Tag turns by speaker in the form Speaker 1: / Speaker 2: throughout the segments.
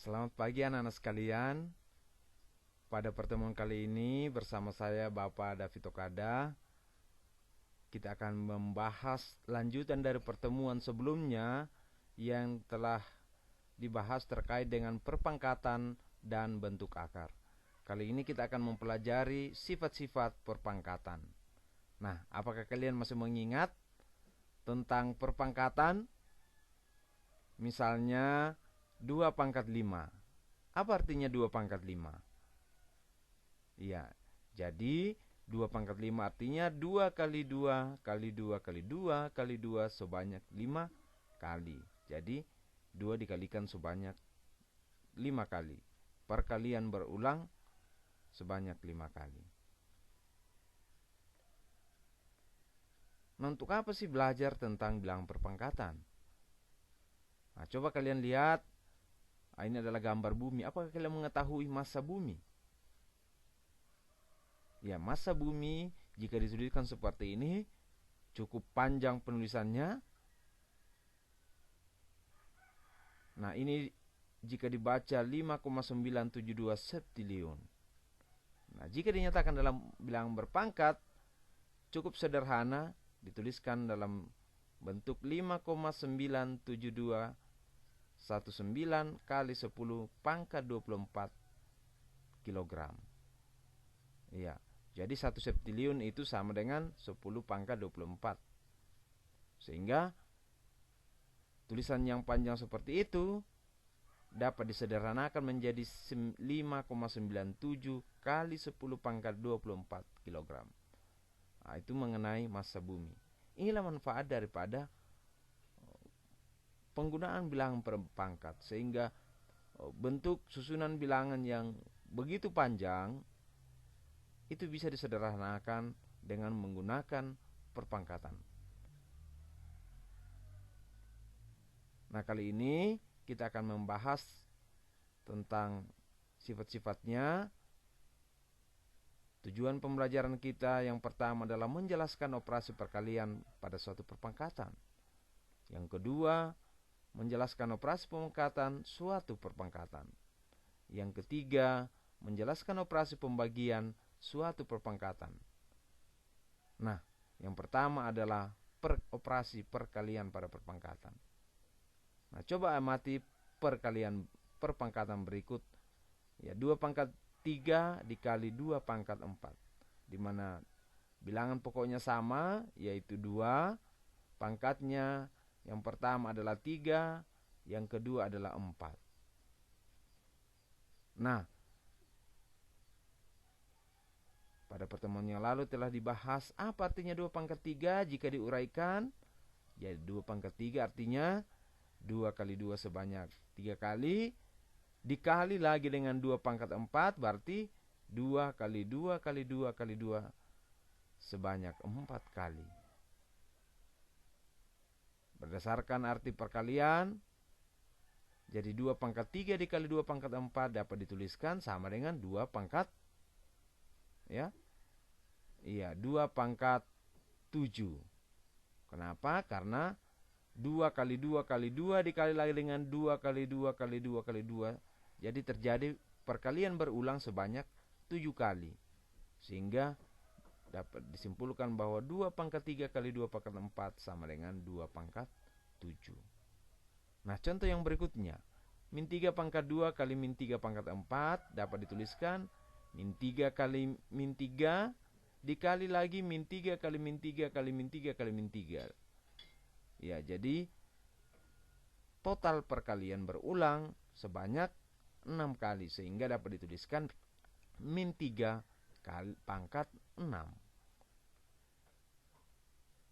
Speaker 1: Selamat pagi anak-anak sekalian. Pada pertemuan kali ini bersama saya Bapak David Okada, kita akan membahas lanjutan dari pertemuan sebelumnya yang telah dibahas terkait dengan perpangkatan dan bentuk akar. Kali ini kita akan mempelajari sifat-sifat perpangkatan. Nah, apakah kalian masih mengingat tentang perpangkatan? Misalnya 2 pangkat 5. Apa artinya 2 pangkat 5? Iya, jadi 2 pangkat 5 artinya 2 kali 2 kali 2 kali 2 kali 2 sebanyak 5 kali. Jadi 2 dikalikan sebanyak 5 kali. Perkalian berulang sebanyak 5 kali. Nah, untuk apa sih belajar tentang bilangan perpangkatan? Nah, coba kalian lihat. Ini adalah gambar bumi. Apakah kalian mengetahui massa bumi? Ya, massa bumi jika dituliskan seperti ini cukup panjang penulisannya. Nah, ini jika dibaca 5,972 septiliun. Nah, jika dinyatakan dalam bilangan berpangkat cukup sederhana, dituliskan dalam bentuk 5,972 19 kali 10 pangkat 24 kilogram. Iya, jadi 1 septiliun itu sama dengan 10 pangkat 24. Sehingga tulisan yang panjang seperti itu dapat disederhanakan menjadi 5,97 kali 10 pangkat 24 kilogram. Nah, itu mengenai massa bumi. Inilah manfaat daripada penggunaan bilangan perpangkat, sehingga bentuk susunan bilangan yang begitu panjang itu bisa disederhanakan dengan menggunakan perpangkatan. Nah, kali ini kita akan membahas tentang sifat-sifatnya. Tujuan pembelajaran kita yang pertama adalah menjelaskan operasi perkalian pada suatu perpangkatan. Yang kedua, menjelaskan operasi pemangkatan suatu perpangkatan. Yang ketiga, menjelaskan operasi pembagian suatu perpangkatan. Nah, yang pertama adalah operasi perkalian pada perpangkatan. Nah, coba amati perkalian perpangkatan berikut. Ya, 2 pangkat 3 dikali 2 pangkat 4. Di mana bilangan pokoknya sama, yaitu 2. Pangkatnya yang pertama adalah 3, yang kedua adalah 4. Nah, pada pertemuan yang lalu telah dibahas apa artinya 2 pangkat 3 jika diuraikan. Jadi 2 pangkat 3 artinya 2 kali 2 sebanyak 3 kali, dikali lagi dengan 2 pangkat 4, berarti 2 kali 2 kali 2 kali 2 sebanyak 4 kali. Berdasarkan arti perkalian, jadi 2 pangkat 3 dikali 2 pangkat 4 dapat dituliskan sama dengan 2 pangkat, ya, iya, 2 pangkat 7. Kenapa? Karena 2 kali 2 kali 2 dikali lagi dengan 2 kali 2 kali 2 kali 2. Jadi terjadi perkalian berulang sebanyak 7 kali. Sehingga dapat disimpulkan bahwa 2 pangkat 3 kali 2 pangkat 4 sama dengan 2 pangkat 7. Nah, contoh yang berikutnya. Min 3 pangkat 2 kali min 3 pangkat 4 dapat dituliskan min 3 kali min 3 dikali lagi min 3 kali min 3 kali min 3 kali min 3. Ya, jadi total perkalian berulang sebanyak 6 kali, sehingga dapat dituliskan min 3 kali pangkat 6.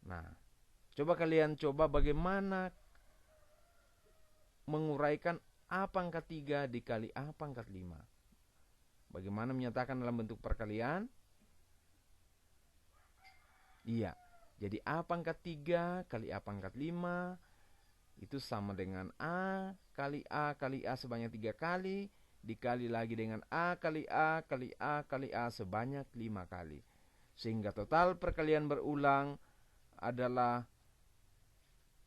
Speaker 1: Nah, coba kalian bagaimana menguraikan A pangkat 3 dikali A pangkat 5. Bagaimana menyatakan dalam bentuk perkalian? Iya, jadi A pangkat 3 kali A pangkat 5 itu sama dengan A kali A kali A sebanyak 3 kali, dikali lagi dengan A kali A kali A kali A sebanyak 5 kali. Sehingga total perkalian berulang adalah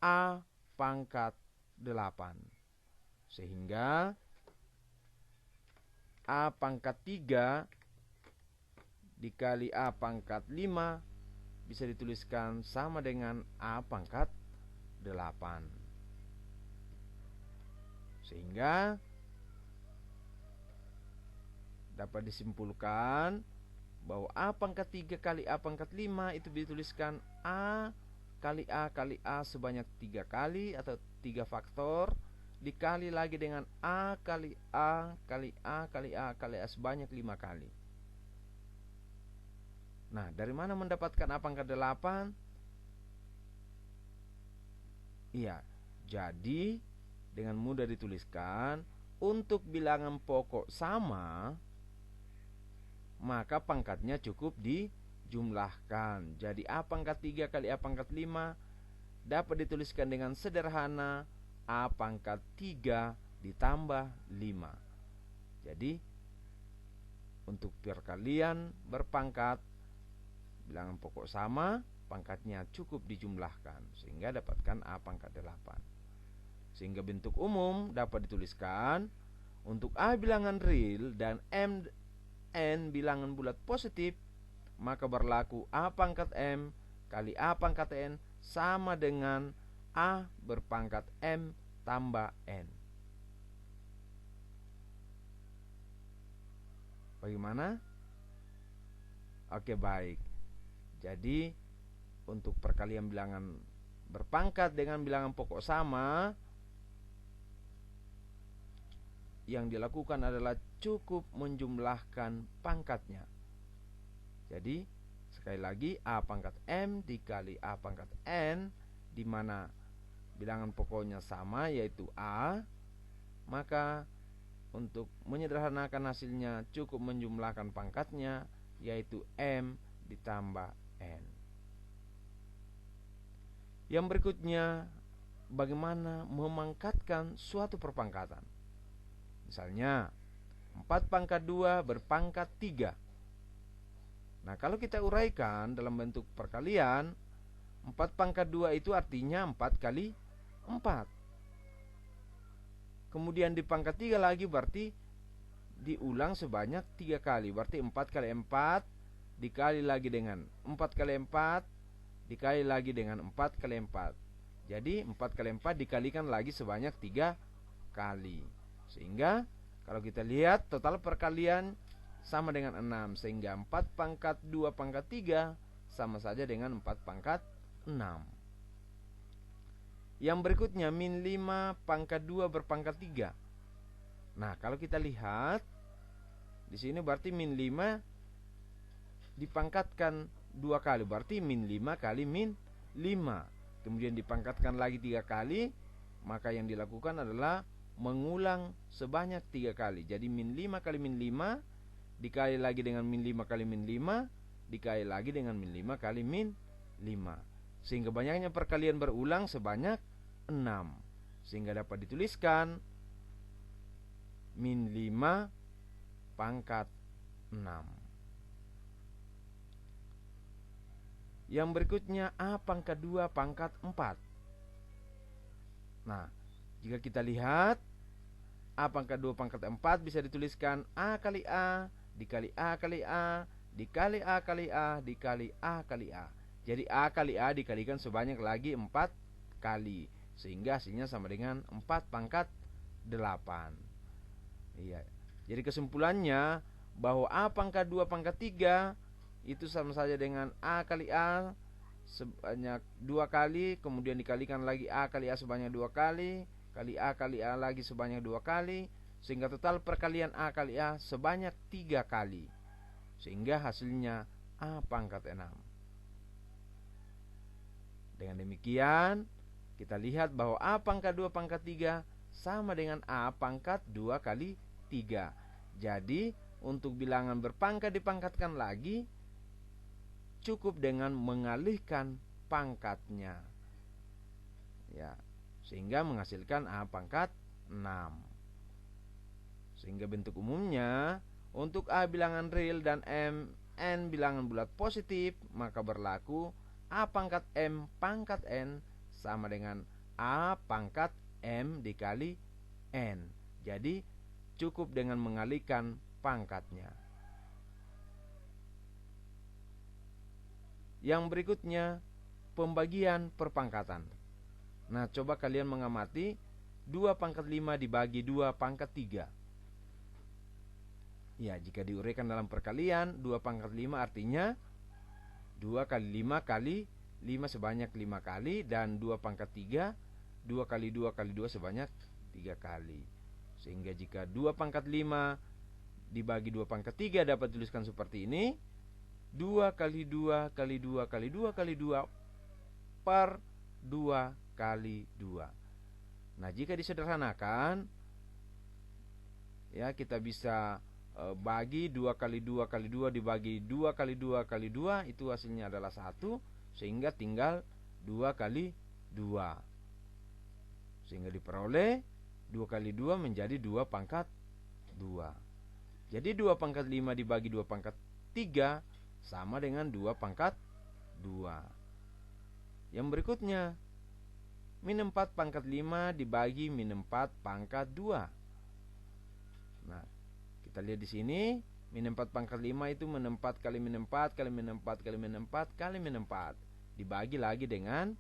Speaker 1: A pangkat 8. Sehingga A pangkat 3 dikali A pangkat 5 bisa dituliskan sama dengan A pangkat 8. Sehingga dapat disimpulkan bahwa A pangkat 3 kali A pangkat 5 itu dituliskan A kali A sebanyak 3 kali atau 3 faktor dikali lagi dengan A kali A kali A kali A kali A sebanyak 5 kali. Nah, dari mana mendapatkan A pangkat 8? Iya, jadi dengan mudah dituliskan untuk bilangan pokok sama, maka pangkatnya cukup dijumlahkan. Jadi A pangkat 3 kali A pangkat 5 dapat dituliskan dengan sederhana A pangkat 3 ditambah 5. Jadi untuk perkalian berpangkat bilangan pokok sama, pangkatnya cukup dijumlahkan sehingga dapatkan A pangkat 8. Sehingga bentuk umum dapat dituliskan untuk A bilangan real dan N bilangan bulat positif, maka berlaku A pangkat M kali A pangkat N sama dengan A berpangkat M tambah N. Bagaimana? Oke, baik. Jadi untuk perkalian bilangan berpangkat dengan bilangan pokok sama, yang dilakukan adalah cukup menjumlahkan pangkatnya. Jadi sekali lagi A pangkat M dikali A pangkat N, di mana bilangan pokoknya sama yaitu A, maka untuk menyederhanakan hasilnya cukup menjumlahkan pangkatnya yaitu M ditambah N. Yang berikutnya, bagaimana memangkatkan suatu perpangkatan. Misalnya 4 pangkat 2 berpangkat 3. Nah, kalau kita uraikan dalam bentuk perkalian, 4 pangkat 2 itu artinya 4 kali 4. Kemudian di pangkat 3 lagi berarti diulang sebanyak 3 kali. Berarti 4 kali 4 dikali lagi dengan 4 kali 4 dikali lagi dengan 4 kali 4. Jadi 4 kali 4 dikalikan lagi sebanyak 3 kali. Sehingga kalau kita lihat total perkalian sama dengan 6. Sehingga 4 pangkat 2 pangkat 3 sama saja dengan 4 pangkat 6. Yang berikutnya min 5 pangkat 2 berpangkat 3. Nah, kalau kita lihat di sini berarti min 5 dipangkatkan 2 kali, berarti min 5 kali min 5. Kemudian dipangkatkan lagi 3 kali, maka yang dilakukan adalah mengulang sebanyak 3 kali. Jadi min 5 kali min 5 dikali lagi dengan min 5 kali min 5 dikali lagi dengan min 5 kali min 5. Sehingga banyaknya perkalian berulang sebanyak 6. Sehingga dapat dituliskan min 5 pangkat 6. Yang berikutnya A pangkat 2 pangkat 4. Nah, jika kita lihat A pangkat 2 pangkat 4 bisa dituliskan A kali A dikali A kali A dikali A kali A dikali A kali A. Jadi A kali A dikalikan sebanyak lagi 4 kali, sehingga hasilnya sama dengan 4 pangkat 8. Iya. Jadi kesimpulannya bahwa A pangkat 2 pangkat 3 itu sama saja dengan A kali A sebanyak 2 kali, kemudian dikalikan lagi A kali A sebanyak 2 kali, kali A lagi sebanyak 2 kali, sehingga total perkalian A kali A sebanyak 3 kali. Sehingga hasilnya A pangkat 6. Dengan demikian, kita lihat bahwa A pangkat 2 pangkat 3 sama dengan A pangkat 2 kali 3. Jadi, untuk bilangan berpangkat dipangkatkan lagi, cukup dengan mengalihkan pangkatnya. Ya, sehingga menghasilkan A pangkat 6. Sehingga bentuk umumnya, untuk A bilangan real dan N bilangan bulat positif, maka berlaku A pangkat M pangkat N sama dengan A pangkat M dikali N. Jadi cukup dengan mengalihkan pangkatnya. Yang berikutnya, pembagian perpangkatan. Nah, coba kalian mengamati 2 pangkat 5 dibagi 2 pangkat 3. Ya, jika diuraikan dalam perkalian, 2 pangkat 5 artinya 2 kali 5 kali 5 sebanyak 5 kali, dan 2 pangkat 3, 2 kali 2 kali 2 sebanyak 3 kali. Sehingga jika 2 pangkat 5 dibagi 2 pangkat 3 dapat dituliskan seperti ini. 2 kali 2 kali 2 kali 2 kali 2 per 2 kali 2. Nah, jika disederhanakan, ya, kita bisa bagi 2 kali 2 kali 2 dibagi 2 kali 2 kali 2, itu hasilnya adalah 1, sehingga tinggal 2 kali 2. Sehingga diperoleh 2 kali 2 menjadi 2 pangkat 2. Jadi 2 pangkat 5 dibagi 2 pangkat 3 sama dengan 2 pangkat 2. Yang berikutnya, min 4 pangkat 5 dibagi min 4 pangkat 2. Nah, kita lihat di sini, min 4 pangkat 5 itu min 4 kali min 4 kali min 4 kali min 4 kali min 4. Dibagi lagi dengan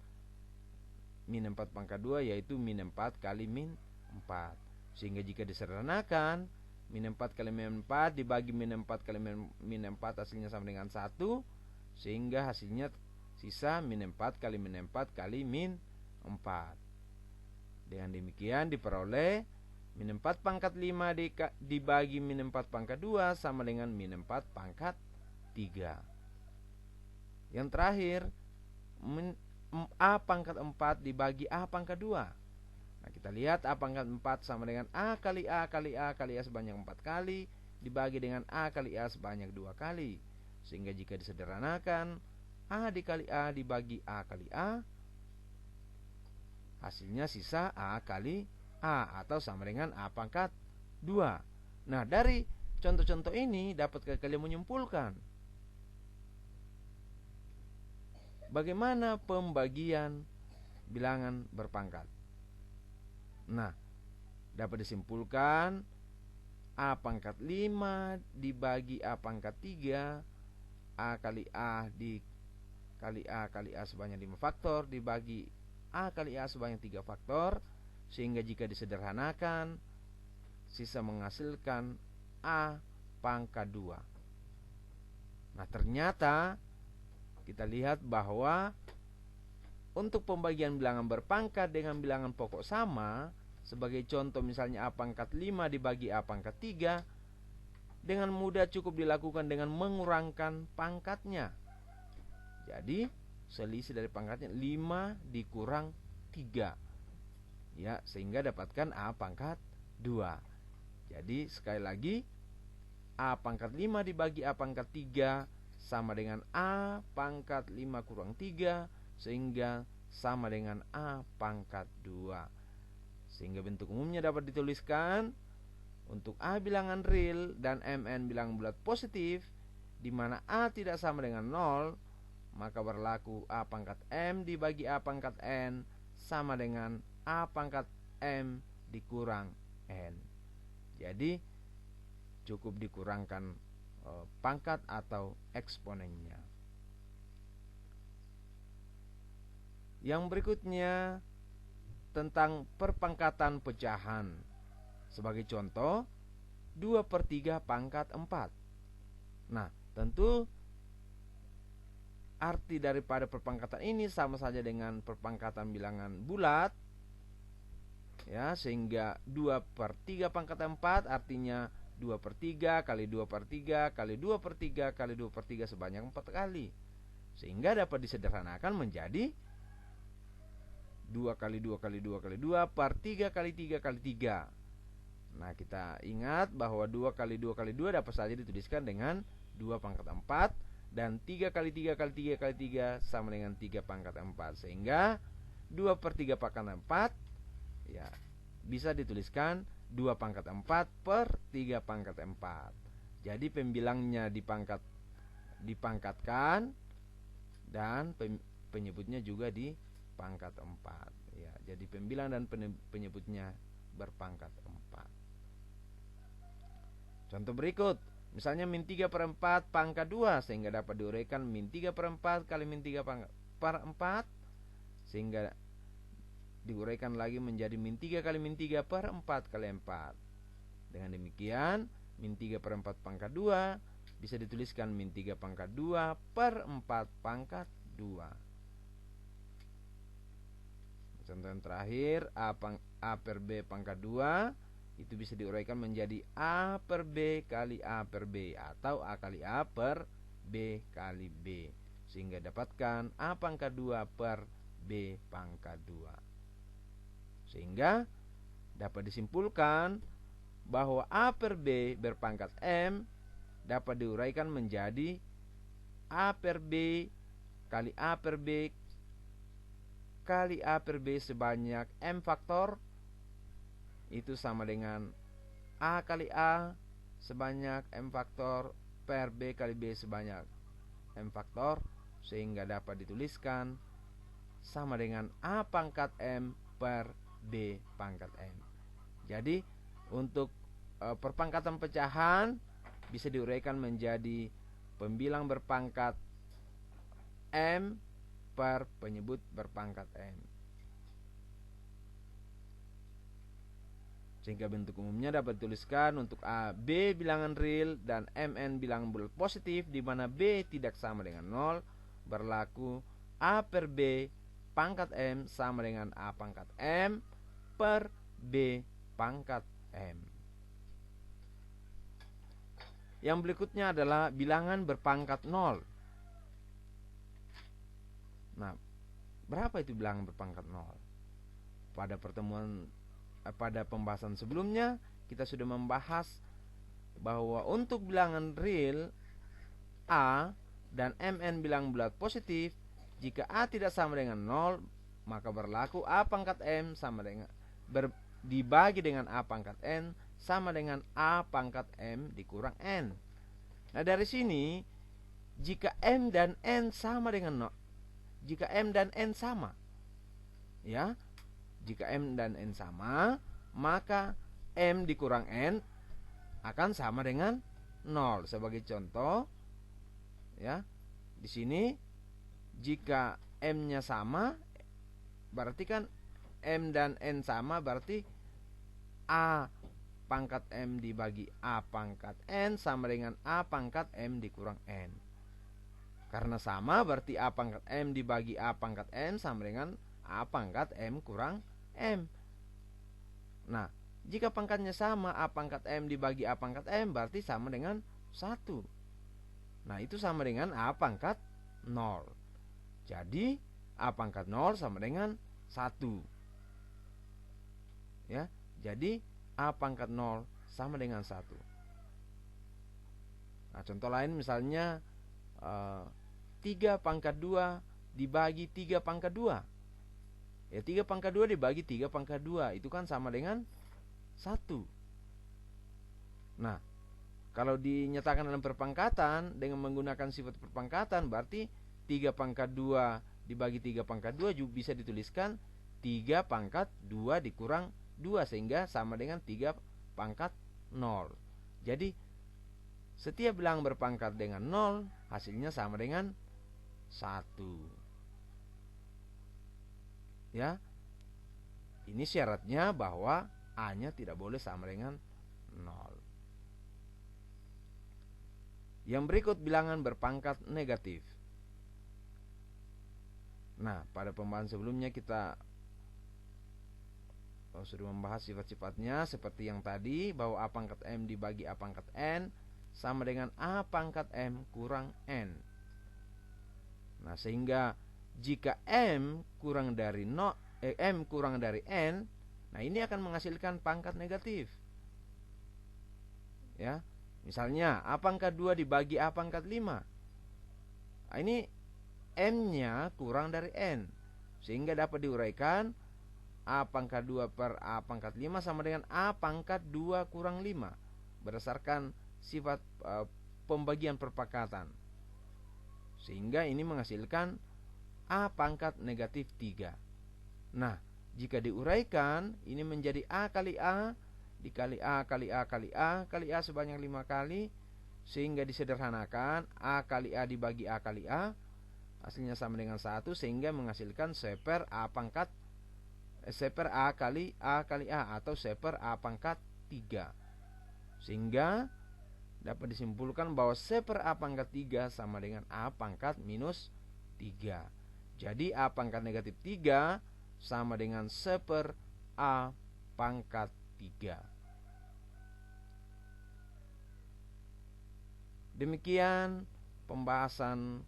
Speaker 1: min 4 pangkat 2, yaitu min 4 kali min 4. Sehingga jika disederhanakan, min 4 kali min 4 dibagi min 4 kali min 4 hasilnya sama dengan 1. Sehingga hasilnya sisa min 4 kali min 4 kali min 4. Dengan demikian diperoleh min 4 pangkat 5 dibagi min 4 pangkat 2 sama dengan min 4 pangkat 3. Yang terakhir, A pangkat 4 dibagi A pangkat 2. Nah, kita lihat A pangkat 4 sama dengan A kali A kali A kali A sebanyak 4 kali, dibagi dengan A kali A sebanyak 2 kali. Sehingga jika disederhanakan, A dikali A dibagi A kali A, hasilnya sisa A kali A, atau sama dengan A pangkat 2. Nah, dari contoh-contoh ini dapat kalian menyimpulkan bagaimana pembagian bilangan berpangkat. Nah, dapat disimpulkan A pangkat 5 dibagi A pangkat 3, A kali A dikali A kali A sebanyak 5 faktor dibagi A kali A sebanyak 3 faktor. Sehingga jika disederhanakan, sisa menghasilkan A pangkat 2. Nah, ternyata kita lihat bahwa untuk pembagian bilangan berpangkat dengan bilangan pokok sama, sebagai contoh misalnya A pangkat 5 dibagi A pangkat 3, dengan mudah cukup dilakukan dengan mengurangkan pangkatnya. Jadi selisih dari pangkatnya 5 dikurang 3, ya, sehingga dapatkan A pangkat 2. Jadi sekali lagi, A pangkat 5 dibagi A pangkat 3 sama dengan A pangkat 5 kurang 3, sehingga sama dengan A pangkat 2. Sehingga bentuk umumnya dapat dituliskan untuk A bilangan real dan Mn bilangan bulat positif, di mana A tidak sama dengan 0, maka berlaku A pangkat M dibagi A pangkat N sama dengan A pangkat M dikurang N. Jadi cukup dikurangkan pangkat atau eksponennya. Yang berikutnya tentang perpangkatan pecahan. Sebagai contoh, 2/3 pangkat 4. Nah, tentu arti daripada perpangkatan ini sama saja dengan perpangkatan bilangan bulat, ya, sehingga 2/3 pangkat 4 artinya 2/3 kali 2/3 kali 2/3 kali 2/3 sebanyak 4 kali. Sehingga dapat disederhanakan menjadi 2 kali 2 kali 2 kali 2 per 3 kali 3 kali 3. Nah, kita ingat bahwa 2 kali 2 kali 2 dapat saja dituliskan dengan 2 pangkat 4, dan 3 kali 3 kali 3 kali 3 sama dengan 3 pangkat 4. Sehingga 2/3 pangkat 4, ya, bisa dituliskan 2 pangkat 4 per 3 pangkat 4. Jadi pembilangnya dipangkatkan dan penyebutnya juga di pangkat 4, ya. Jadi pembilang dan penyebutnya berpangkat 4. Contoh berikut, misalnya min 3 per 4 pangkat 2, sehingga dapat diuraikan min 3 per 4 kali min 3 per 4, sehingga diuraikan lagi menjadi min 3 kali min 3 per 4 kali 4. Dengan demikian, min 3 per 4 pangkat 2 bisa dituliskan min 3 pangkat 2 per 4 pangkat 2. Contoh yang terakhir, A per B pangkat 2 itu bisa diuraikan menjadi A per B kali A per B, atau A kali A per B kali B, sehingga dapatkan A pangkat 2 per B pangkat 2. Sehingga dapat disimpulkan bahwa A per B berpangkat M dapat diuraikan menjadi A per B kali A per B kali A per B sebanyak M faktor, itu sama dengan A kali A sebanyak M faktor per B kali B sebanyak M faktor, sehingga dapat dituliskan sama dengan A pangkat M per B pangkat M. Jadi untuk perpangkatan pecahan bisa diuraikan menjadi pembilang berpangkat M per penyebut berpangkat M. Sehingga bentuk umumnya dapat dituliskan untuk A, B bilangan real dan Mn bilangan bulat positif, di mana B tidak sama dengan 0, berlaku A per B pangkat M sama dengan A pangkat M per B pangkat M. Yang berikutnya adalah bilangan berpangkat 0. Nah, berapa itu bilangan berpangkat 0? Pada pembahasan sebelumnya kita sudah membahas bahwa untuk bilangan real A dan Mn bilangan bulat positif, jika A tidak sama dengan 0, maka berlaku A pangkat M sama dengan dibagi dengan A pangkat N sama dengan A pangkat M dikurang N. Nah, dari sini jika M dan N sama dengan 0, jika M dan N sama, ya, jika M dan N sama, maka M dikurang N akan sama dengan 0. Sebagai contoh, ya, di sini jika M-nya sama, berarti kan M dan N sama, berarti A pangkat M dibagi A pangkat N sama dengan A pangkat M dikurang N. Karena sama, berarti A pangkat M dibagi A pangkat N sama dengan A pangkat M kurang M. Nah, jika pangkatnya sama, A pangkat M dibagi A pangkat M berarti sama dengan 1. Nah, itu sama dengan A pangkat 0. Jadi A pangkat 0 sama dengan 1. Ya, jadi A pangkat 0 sama dengan 1. Nah, contoh lain misalnya 3 pangkat 2 dibagi 3 pangkat 2. Ya, 3 pangkat 2 dibagi 3 pangkat 2 itu kan sama dengan 1. Nah, kalau dinyatakan dalam perpangkatan dengan menggunakan sifat perpangkatan, berarti 3 pangkat 2 dibagi 3 pangkat 2 juga bisa dituliskan 3 pangkat 2 dikurang 2, sehingga sama dengan 3 pangkat 0. Jadi setiap bilangan berpangkat dengan 0 hasilnya sama dengan 1. Ya, ini syaratnya bahwa A-nya tidak boleh sama dengan 0. Yang berikut bilangan berpangkat negatif. Nah, pada pembahasan sebelumnya kita sudah membahas sifat-sifatnya seperti yang tadi, bahwa A pangkat M dibagi A pangkat N sama dengan A pangkat M kurang N. Nah, sehingga jika M kurang dari M kurang dari N, nah ini akan menghasilkan pangkat negatif. Ya, misalnya A pangkat 2 dibagi A pangkat 5. Nah, ini M-nya kurang dari N, sehingga dapat diuraikan A pangkat 2 per A pangkat 5 sama dengan A pangkat 2 kurang 5 berdasarkan sifat pembagian perpangkatan, sehingga ini menghasilkan A pangkat negatif 3. Nah, jika diuraikan ini menjadi A kali A dikali A kali A kali A kali A sebanyak 5 kali, sehingga disederhanakan A kali A dibagi A kali A hasilnya sama dengan 1, sehingga menghasilkan seper A kali A kali A atau seper A pangkat 3. Sehingga dapat disimpulkan bahwa seper A pangkat 3 sama dengan A pangkat minus 3. Jadi A pangkat negatif 3 sama dengan seper A pangkat 3. Demikian pembahasan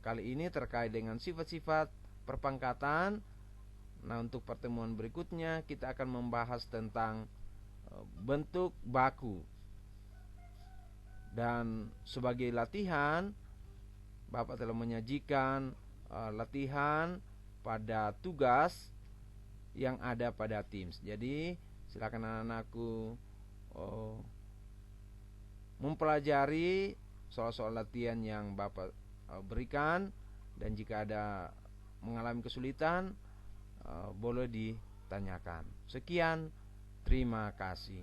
Speaker 1: kali ini terkait dengan sifat-sifat perpangkatan. Nah, untuk pertemuan berikutnya kita akan membahas tentang bentuk baku. Dan sebagai latihan, Bapak telah menyajikan latihan pada tugas yang ada pada Teams. Jadi silakan anak-anakku mempelajari soal-soal latihan yang Bapak berikan, dan jika ada mengalami kesulitan boleh ditanyakan. Sekian, terima kasih.